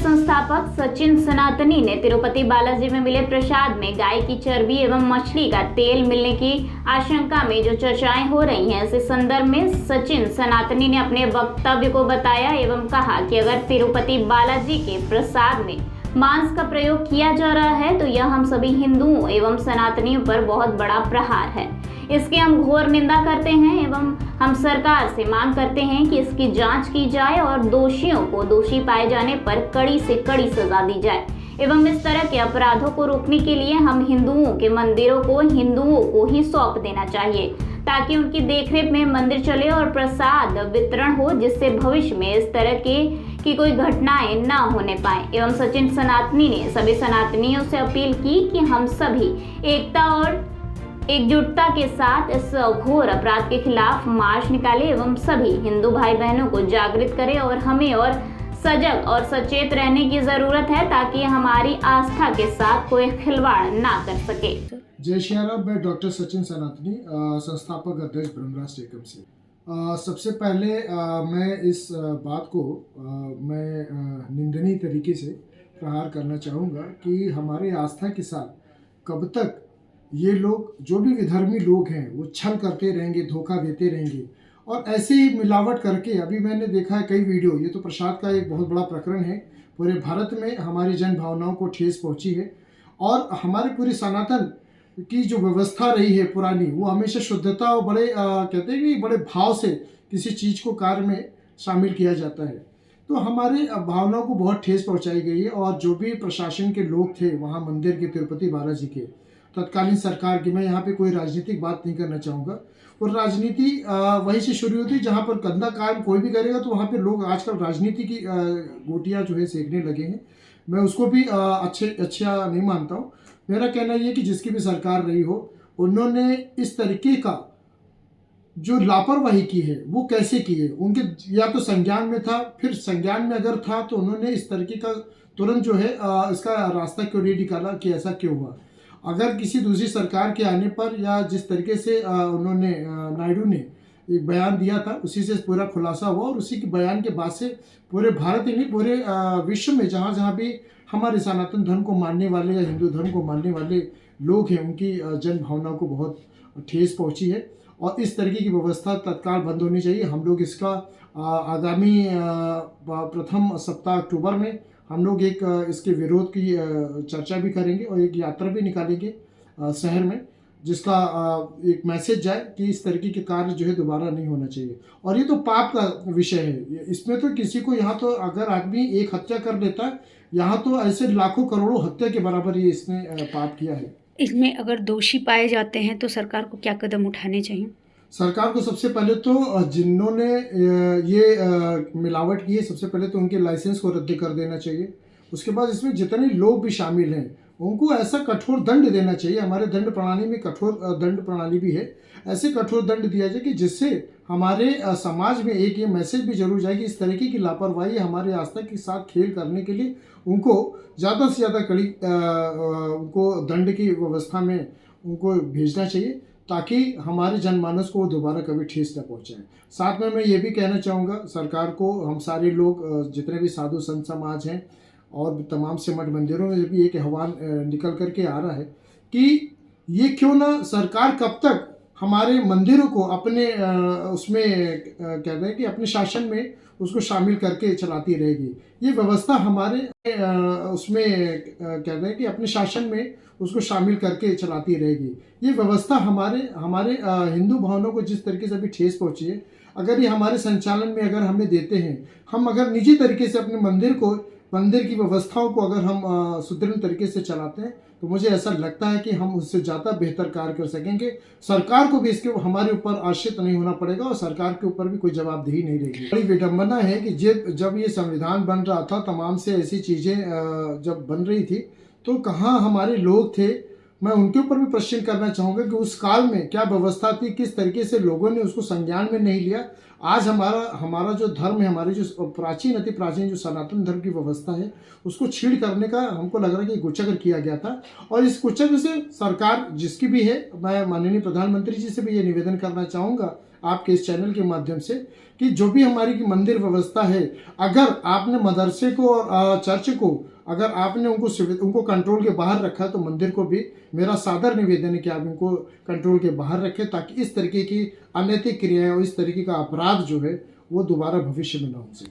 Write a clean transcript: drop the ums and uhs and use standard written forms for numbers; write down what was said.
संस्थापक सचिन सनातनी ने तिरुपति बालाजी में मिले प्रसाद में गाय की चर्बी एवं मछली का तेल मिलने की आशंका में जो चर्चाएं हो रही हैं, इस संदर्भ में सचिन सनातनी ने अपने वक्तव्य को बताया एवं कहा कि अगर तिरुपति बालाजी के प्रसाद में मांस का प्रयोग किया जा रहा है तो यह हम सभी हिंदुओं एवं सनातनियों पर बहुत बड़ा प्रहार है। इसकी हम घोर निंदा करते हैं एवं हम सरकार से मांग करते हैं कि इसकी जांच की जाए और दोषियों को दोषी पाए जाने पर कड़ी से कड़ी सजा दी जाए एवं इस तरह के अपराधों को रोकने के लिए हम हिंदुओं के मंदिरों को हिंदुओं को ही सौंप देना चाहिए ताकि उनकी देखरेख में मंदिर चले और प्रसाद वितरण हो, जिससे भविष्य में इस तरह की कोई घटनाएं ना होने पाए। एवं सचिन सनातनी ने सभी सनातनियों से अपील की कि हम सभी एकता और एकजुटता के साथ इस घोर अपराध के खिलाफ मार्च निकाले एवं सभी हिंदू भाई बहनों को जागृत करें और हमें और सजग और सचेत रहने की जरूरत है ताकि हमारी आस्था के साथ कोई खिलवाड़ ना कर सके। जय श्री राम। मैं डॉक्टर सचिन सनातनी, संस्थापक अध्यक्ष ब्रह्मराज टेकम से। सबसे पहले मैं इस बात को मैं निंदनीय तरीके से प्रहार करना चाहूँगा कि हमारे आस्था के साथ कब तक ये लोग, जो भी विधर्मी लोग हैं, वो छल करते रहेंगे, धोखा देते रहेंगे और ऐसे ही मिलावट करके। अभी मैंने देखा है कई वीडियो, ये तो प्रसाद का एक बहुत बड़ा प्रकरण है, पूरे भारत में हमारी जन भावनाओं को ठेस पहुंची है और हमारे पूरी सनातन की जो व्यवस्था रही है पुरानी, वो हमेशा शुद्धता और बड़े कहते हैं कि बड़े भाव से किसी चीज़ को कार्य में शामिल किया जाता है। तो हमारे भावनाओं को बहुत ठेस पहुंचाई गई है और जो भी प्रशासन के लोग थे वहाँ मंदिर के, तिरुपति बालाजी के, तत्कालीन सरकार की, मैं यहाँ पे कोई राजनीतिक बात नहीं करना चाहूँगा। और राजनीति वहीं से शुरू होती है जहाँ पर गंदा काम कोई भी करेगा तो वहाँ पे लोग आजकल राजनीति की गोटियाँ जो है सेकने लगे हैं। मैं उसको भी अच्छा नहीं मानता हूँ। मेरा कहना ये कि जिसकी भी सरकार रही हो, उन्होंने इस तरीके का जो लापरवाही की है वो कैसे की है। उनके या तो संज्ञान में था, फिर संज्ञान में अगर था तो उन्होंने इस तरीके का तुरंत जो है इसका रास्ता क्यों नहीं निकाला कि ऐसा क्यों हुआ। अगर किसी दूसरी सरकार के आने पर या जिस तरीके से उन्होंने नायडू ने एक बयान दिया था, उसी से पूरा खुलासा हुआ और उसी के बयान के बाद से पूरे भारत ही नहीं, पूरे विश्व में जहाँ जहाँ भी हमारे सनातन धर्म को मानने वाले या हिंदू धर्म को मानने वाले लोग हैं, उनकी जन भावनाओं को बहुत ठेस पहुँची है और इस तरीके की व्यवस्था तत्काल बंद होनी चाहिए। हम लोग इसका आगामी प्रथम सप्ताह अक्टूबर में हम लोग एक इसके विरोध की चर्चा भी करेंगे और एक यात्रा भी निकालेंगे शहर में, जिसका एक मैसेज जाए कि इस तरीके के कार्य जो है दोबारा नहीं होना चाहिए। और ये तो पाप का विषय है, इसमें तो किसी को, यहाँ तो अगर आदमी एक हत्या कर लेता है, यहाँ तो ऐसे लाखों करोड़ों हत्या के बराबर ये इसने पाप किया है। इसमें अगर दोषी पाए जाते हैं तो सरकार को क्या कदम उठाने चाहिए? सरकार को सबसे पहले तो जिन्होंने ये मिलावट की है, सबसे पहले तो उनके लाइसेंस को रद्द कर देना चाहिए। उसके बाद इसमें जितने लोग भी शामिल हैं उनको ऐसा कठोर दंड देना चाहिए। हमारे दंड प्रणाली में कठोर दंड प्रणाली भी है, ऐसे कठोर दंड दिया जाए कि जिससे हमारे समाज में एक ये मैसेज भी जरूर जाए कि इस तरीके की लापरवाही हमारे आस्था के साथ खेल करने के लिए उनको ज़्यादा से ज़्यादा कड़ी उनको दंड की व्यवस्था में उनको भेजना चाहिए ताकि हमारे जनमानस को दोबारा कभी ठेस न पहुंचाए। साथ में मैं ये भी कहना चाहूँगा सरकार को, हम सारे लोग जितने भी साधु संत समाज हैं और तमाम से मठ मंदिरों में भी एक आह्वान निकल करके आ रहा है कि ये क्यों ना सरकार कब तक हमारे मंदिरों को अपने उसमें कहते हैं कि अपने शासन में उसको शामिल करके चलाती रहेगी। ये व्यवस्था हमारे उसमें कहते हैं कि अपने शासन में उसको शामिल करके चलाती रहेगी। ये व्यवस्था हमारे हिंदू भावनाओं को जिस तरीके से अभी ठेस पहुंची है, अगर ये हमारे संचालन में अगर हमें देते हैं, हम अगर निजी तरीके से अपने मंदिर की व्यवस्थाओं को अगर हम सुदृढ़ तरीके से चलाते हैं तो मुझे ऐसा लगता है कि हम उससे ज़्यादा बेहतर कार्य कर सकेंगे। सरकार को भी इसके हमारे ऊपर आश्रित नहीं होना पड़ेगा और सरकार के ऊपर भी कोई जवाबदेही नहीं रहेगी। बड़ी विडंबना है कि जब ये संविधान बन रहा था, तमाम से ऐसी चीज़ें जब बन रही थी तो कहाँ हमारे लोग थे। मैं उनके ऊपर भी प्रश्न करना चाहूँगा कि उस काल में क्या व्यवस्था थी, किस तरीके से लोगों ने उसको संज्ञान में नहीं लिया। आज हमारा जो धर्म है, हमारी जो प्राचीन अति प्राचीन जो सनातन धर्म की व्यवस्था है, उसको छीड़ करने का हमको लग रहा है कि कुचक्र किया गया था। और इस कुचक्र से सरकार जिसकी भी है, मैं माननीय प्रधानमंत्री जी से भी ये निवेदन करना चाहूँगा आपके इस चैनल के माध्यम से कि जो भी हमारी की मंदिर व्यवस्था है, अगर आपने मदरसे को और चर्च को अगर आपने उनको कंट्रोल के बाहर रखा, तो मंदिर को भी मेरा सादर निवेदन है कि आप इनको कंट्रोल के बाहर रखें, ताकि इस तरीके की अनैतिक क्रियाएं और इस तरीके का अपराध जो है वो दोबारा भविष्य में ना हो सके।